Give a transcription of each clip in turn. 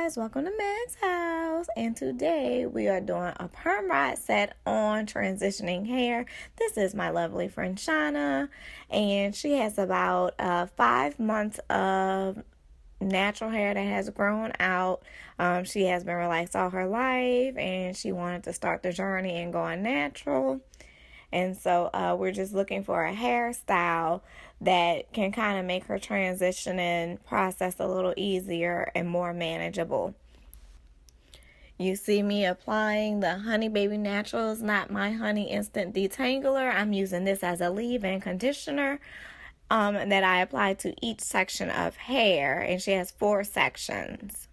guys, welcome to Meg's house, and today we are doing a perm rod set on transitioning hair. This is my lovely friend Shauna, and she has about 5 months of natural hair that has grown out. She has been relaxed all her life, and she wanted to start the journey and going natural. And so we're just looking for a hairstyle that can kind of make her transitioning process a little easier and more manageable. You see me applying the Honey Baby Naturals, not my Honey Instant Detangler. I'm using this as a leave-in conditioner that I apply to each section of hair, and she has 4 sections.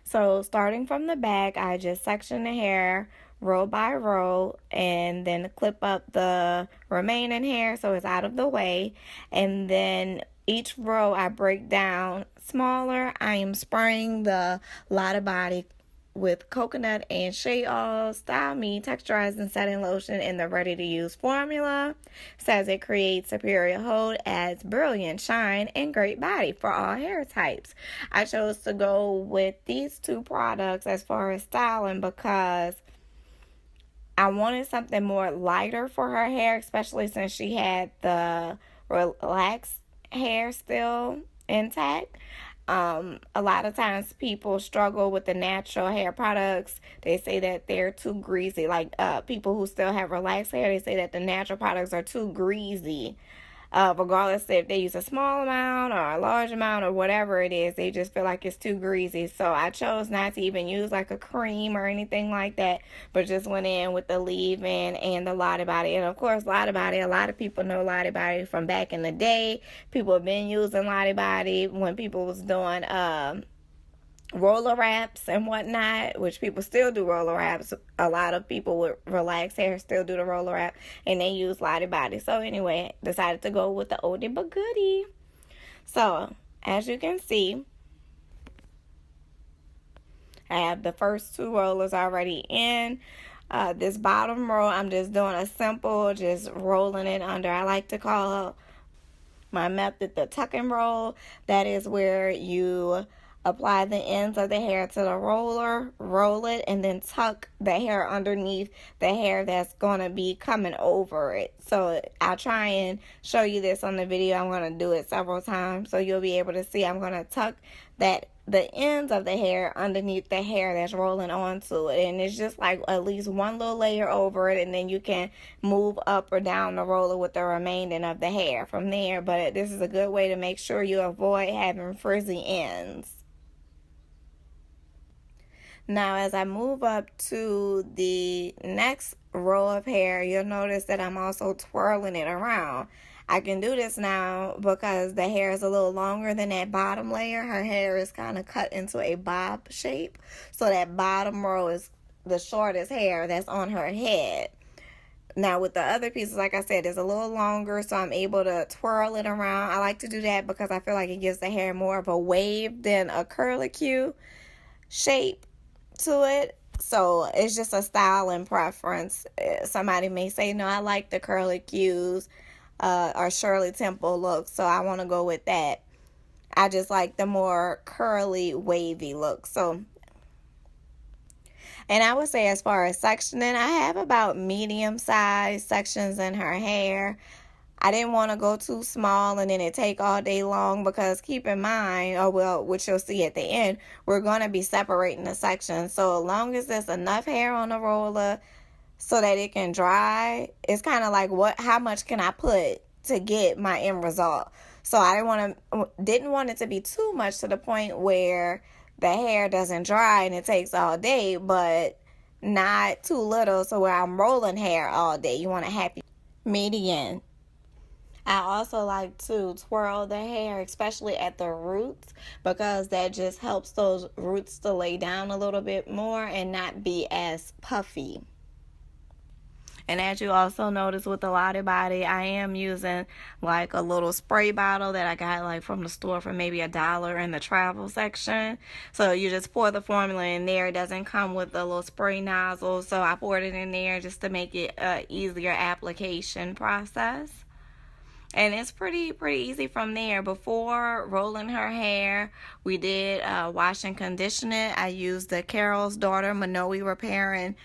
So starting from the back, I just section the hair row by row and then clip up the remaining hair so it's out of the way. And then each row I break down smaller. I am spraying the Lotta Body with coconut and shea oil, Style Me texturizing setting lotion in the ready to use formula. Says it creates superior hold, adds brilliant shine and great body for all hair types. I chose to go with these 2 products as far as styling because I wanted something more lighter for her hair, especially since she had the relaxed hair still intact. A lot of times people struggle with the natural hair products. They say that they're too greasy. Like people who still have relaxed hair, they say that the natural products are too greasy. Regardless if they use a small amount or a large amount or whatever it is, they just feel like it's too greasy. So I chose not to even use like a cream or anything like that, but just went in with the leave-in and the Lotta Body. And of course, Lotta Body, a lot of people know Lotta Body from back in the day. People have been using Lotta Body when people was doing roller wraps and whatnot, which people still do roller wraps. A lot of people with relaxed hair still do the roller wrap, and they use Lotta Body. So anyway, decided to go with the oldie but goodie. So as you can see, I have the first 2 rollers already in. This bottom row, I'm just doing a simple, just rolling it under. I like to call my method the tuck and roll. That is where you apply the ends of the hair to the roller, roll it, and then tuck the hair underneath the hair that's going to be coming over it. So I'll try and show you this on the video. I'm going to do it several times so you'll be able to see. I'm going to tuck the ends of the hair underneath the hair that's rolling onto it, and it's just like at least one little layer over it, and then you can move up or down the roller with the remaining of the hair from there. But this is a good way to make sure you avoid having frizzy ends. Now, as I move up to the next row of hair, you'll notice that I'm also twirling it around. I can do this now because the hair is a little longer than that bottom layer. Her hair is kind of cut into a bob shape. So that bottom row is the shortest hair that's on her head. Now with the other pieces, like I said, it's a little longer, so I'm able to twirl it around. I like to do that because I feel like it gives the hair more of a wave than a curlicue shape to it. So it's just a style and preference. Somebody may say, no, I like the curlicues or Shirley Temple look, so I want to go with that. I just like the more curly, wavy look. So, and I would say as far as sectioning, I have about medium-sized sections in her hair. I didn't want to go too small and then it take all day long because keep in mind, which you'll see at the end, we're going to be separating the sections. So as long as there's enough hair on the roller so that it can dry, it's kind of like how much can I put to get my end result. So I didn't want it to be too much to the point where the hair doesn't dry and it takes all day, but not too little so where I'm rolling hair all day. You want a happy median. I also like to twirl the hair, especially at the roots, because that just helps those roots to lay down a little bit more and not be as puffy. And as you also notice with the Lotta Body, I am using like a little spray bottle that I got like from the store for maybe $1 in the travel section. So you just pour the formula in there. It doesn't come with a little spray nozzle, so I poured it in there just to make it an easier application process. And it's pretty easy from there. Before rolling her hair, we did wash and condition it. I used the Carol's Daughter Monoi Repairing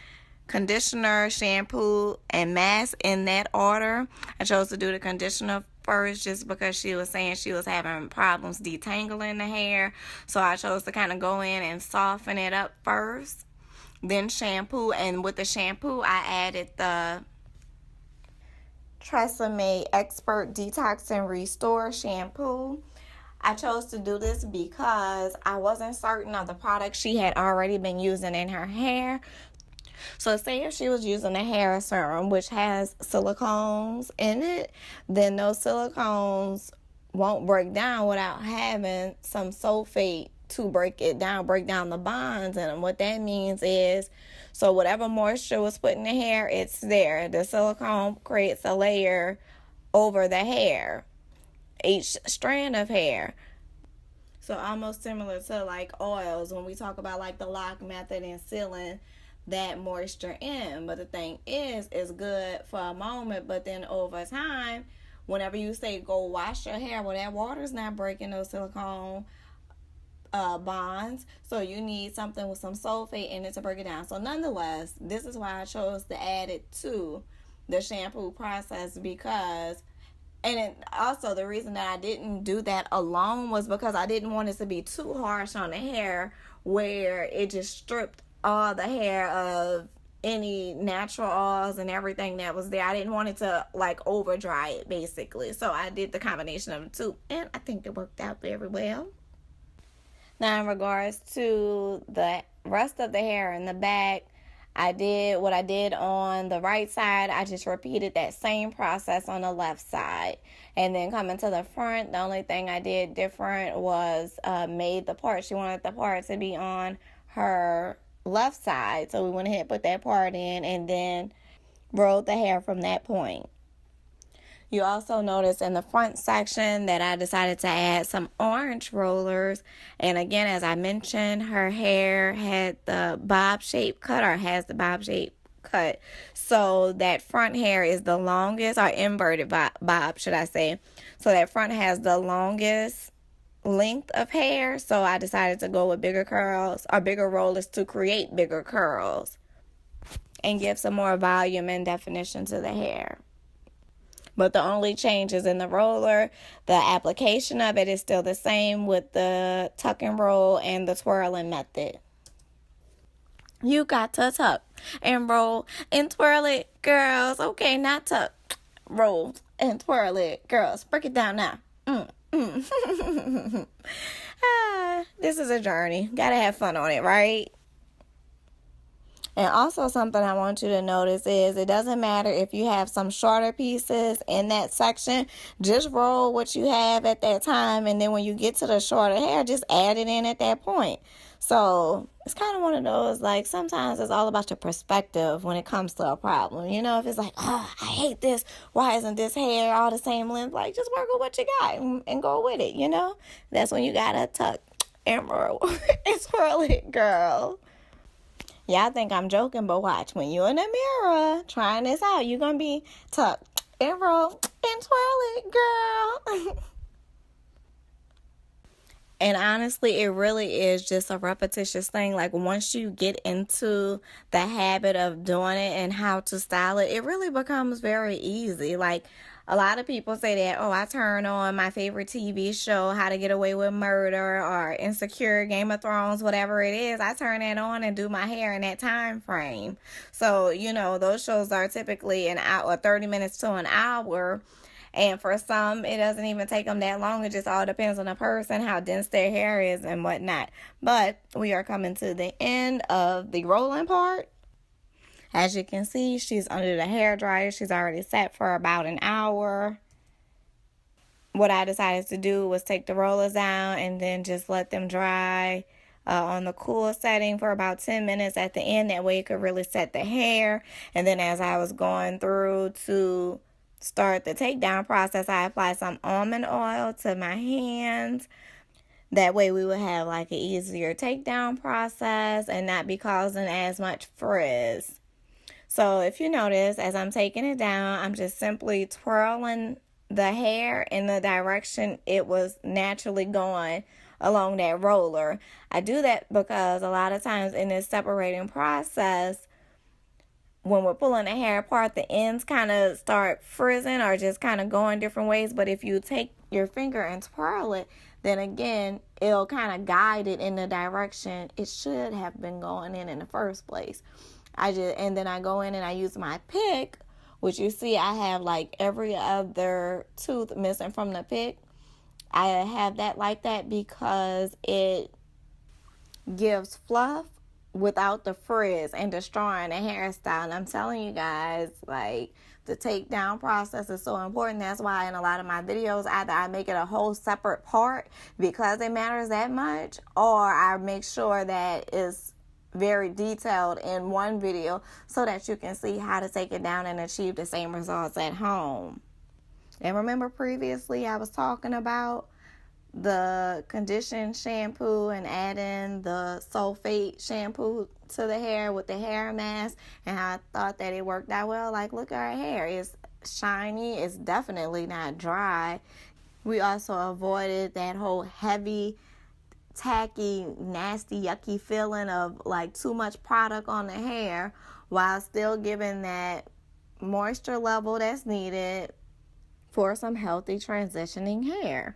Conditioner, shampoo, and mask in that order. I chose to do the conditioner first just because she was saying she was having problems detangling the hair. So I chose to kind of go in and soften it up first. Then shampoo, and with the shampoo I added the Tresemme Expert Detox and Restore shampoo. I chose to do this because I wasn't certain of the product she had already been using in her hair. So say if she was using a hair serum which has silicones in it, then those silicones won't break down without having some sulfate to break down the bonds in them. What that means is, so whatever moisture was put in the hair, it's there. The silicone creates a layer over the hair, each strand of hair. So almost similar to like oils when we talk about like the lock method and sealing that moisture in. But the thing is, it's good for a moment, but then over time, whenever you say go wash your hair, well, that water's not breaking those silicone bonds, so you need something with some sulfate in it to break it down. So nonetheless, this is why I chose to add it to the shampoo process, because, and also the reason that I didn't do that alone was because I didn't want it to be too harsh on the hair where it just stripped all the hair of any natural oils and everything that was there. I didn't want it to like over dry it basically. So I did the combination of the two, and I think it worked out very well. Now in regards to the rest of the hair in the back, I did what I did on the right side. I just repeated that same process on the left side. And then coming to the front, the only thing I did different was made the part. She wanted the part to be on her left side, so we went ahead and put that part in and then rolled the hair from that point. You also notice in the front section that I decided to add some orange rollers. And again, as I mentioned, her hair had the bob shape cut, or has the bob shape cut. So that front hair is the longest, or inverted bob, should I say. So that front has the longest length of hair. So I decided to go with bigger curls, or bigger rollers, to create bigger curls and give some more volume and definition to the hair. But the only changes in the roller, the application of it is still the same with the tuck and roll and the twirling method. You got to tuck and roll and twirl it, girls. Okay, not tuck, roll and twirl it, girls. Break it down now. This is a journey. Gotta have fun on it, right? And also something I want you to notice is it doesn't matter if you have some shorter pieces in that section. Just roll what you have at that time, and then when you get to the shorter hair, just add it in at that point. So it's kind of one of those, like, sometimes it's all about your perspective when it comes to a problem. You know, if it's like, oh, I hate this. Why isn't this hair all the same length? Like, just work with what you got and go with it, you know? That's when you gotta tuck and roll and twirl it, girl. Y'all think I'm joking, but watch. When you're in the mirror trying this out, you're going to be tuck and roll and twirl it, girl. And honestly, it really is just a repetitious thing. Like, once you get into the habit of doing it and how to style it, it really becomes very easy. Like, a lot of people say that, oh, I turn on my favorite TV show, How to Get Away with Murder, or Insecure, Game of Thrones, whatever it is. I turn that on and do my hair in that time frame. So, you know, those shows are typically an hour, 30 minutes to an hour. And for some, it doesn't even take them that long. It just all depends on the person, how dense their hair is and whatnot. But we are coming to the end of the rolling part. As you can see, she's under the hair dryer. She's already set for about an hour. What I decided to do was take the rollers down and then just let them dry on the cool setting for about 10 minutes at the end. That way it could really set the hair. And then as I was going through to start the takedown process, I applied some almond oil to my hands. That way we would have like an easier takedown process and not be causing as much frizz. So if you notice, as I'm taking it down, I'm just simply twirling the hair in the direction it was naturally going along that roller. I do that because a lot of times in this separating process, when we're pulling the hair apart, the ends kind of start frizzing or just kind of going different ways. But if you take your finger and twirl it, then again, it'll kind of guide it in the direction it should have been going in the first place. And then I go in and I use my pick, which you see I have like every other tooth missing from the pick. I have that like that because it gives fluff without the frizz and destroying the hairstyle. And I'm telling you guys, like, the takedown process is so important. That's why in a lot of my videos, either I make it a whole separate part because it matters that much, or I make sure that it's very detailed in one video so that you can see how to take it down and achieve the same results at home. And remember previously I was talking about the condition shampoo and adding the sulfate shampoo to the hair with the hair mask, and how I thought that it worked out well. Like, look at our hair. It's shiny. It's definitely not dry. We also avoided that whole heavy, tacky, nasty, yucky feeling of like too much product on the hair while still giving that moisture level that's needed for some healthy transitioning hair.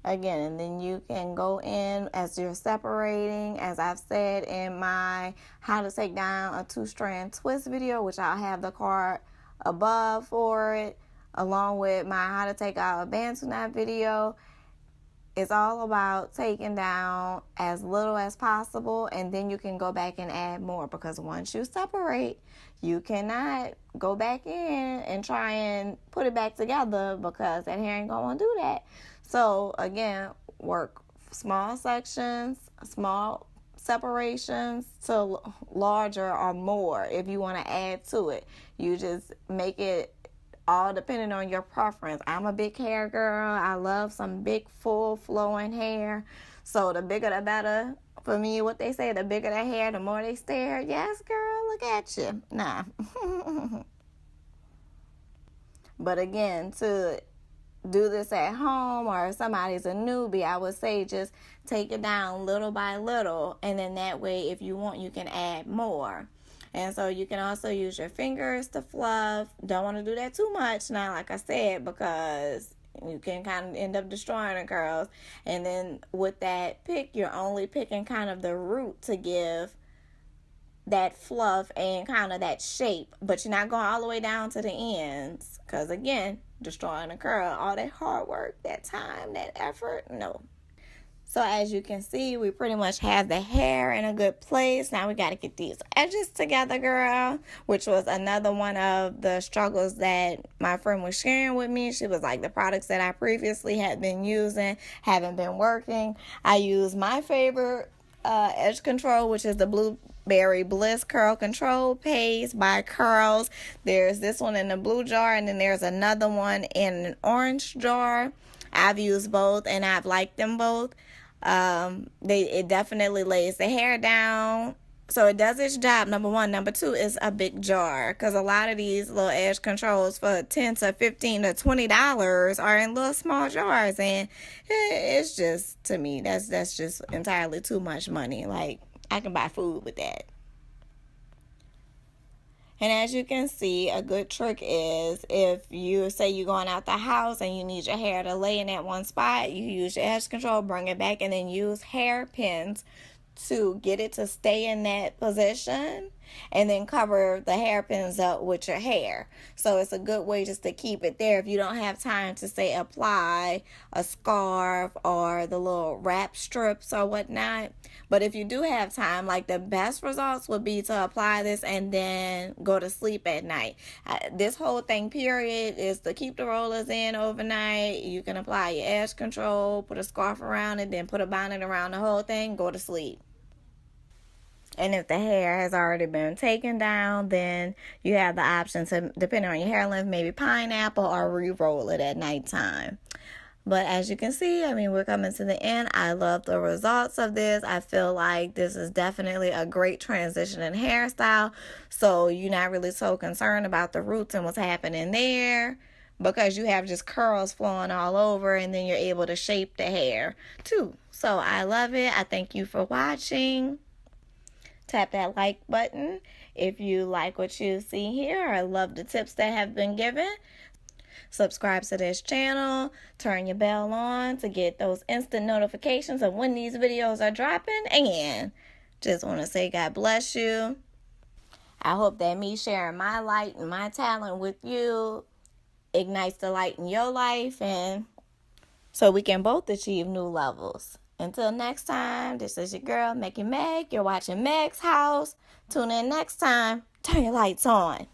Again, and then you can go in as you're separating, as I've said in my how to take down a 2-strand twist video, which I'll have the card above for it, along with my how to take out a bantu knot video. It's all about taking down as little as possible, and then you can go back and add more, because once you separate, you cannot go back in and try and put it back together, because that hair ain't going to do that. So again, work small sections, small separations to larger or more if you want to add to it. You just make it all depending on your preference. I'm a big hair girl. I love some big, full, flowing hair. So the bigger the better. For me, what they say, the bigger the hair, the more they stare. Yes, girl, look at you. Nah. But again, to do this at home, or if somebody's a newbie, I would say just take it down little by little, and then that way, if you want, you can add more. And so you can also use your fingers to fluff. Don't want to do that too much now, like I said, because you can kind of end up destroying the curls. And then with that pick, you're only picking kind of the root to give that fluff and kind of that shape, but you're not going all the way down to the ends, because again, destroying the curl, all that hard work, that time, that effort, no. So as you can see, we pretty much have the hair in a good place. Now we got to get these edges together, girl, which was another one of the struggles that my friend was sharing with me. She was like, the products that I previously had been using haven't been working. I use my favorite edge control, which is the Blueberry Bliss Curl Control Paste by Curls. There's this one in the blue jar, and then there's another one in an orange jar. I've used both, and I've liked them both. It definitely lays the hair down, so it does its job, number one. Number two, is a big jar, because a lot of these little edge controls for $10 to $15 to $20 are in little small jars, and it's just, to me, that's just entirely too much money. Like, I can buy food with that. And as you can see, a good trick is, if you say you're going out the house and you need your hair to lay in that one spot, you use your edge control, bring it back, and then use hairpins to get it to stay in that position, and then cover the hairpins up with your hair. So it's a good way just to keep it there if you don't have time to, say, apply a scarf or the little wrap strips or whatnot. But if you do have time, like, the best results would be to apply this and then go to sleep at night. This whole thing, period, is to keep the rollers in overnight. You can apply your edge control, put a scarf around it, then put a bonnet around the whole thing, go to sleep. And if the hair has already been taken down, then you have the option to, depending on your hair length, maybe pineapple or re-roll it at nighttime. But as you can see, I mean, we're coming to the end. I love the results of this. I feel like this is definitely a great transition in hairstyle. So you're not really so concerned about the roots and what's happening there. because you have just curls flowing all over, and then you're able to shape the hair too. So I love it. I thank you for watching. Tap that like button if you like what you see here. I love the tips that have been given. Subscribe to this channel. Turn your bell on to get those instant notifications of when these videos are dropping. And just want to say God bless you. I hope that me sharing my light and my talent with you ignites the light in your life, and so we can both achieve new levels. Until next time, this is your girl, Meg. You're watching Meg's House. Tune in next time. Turn your lights on.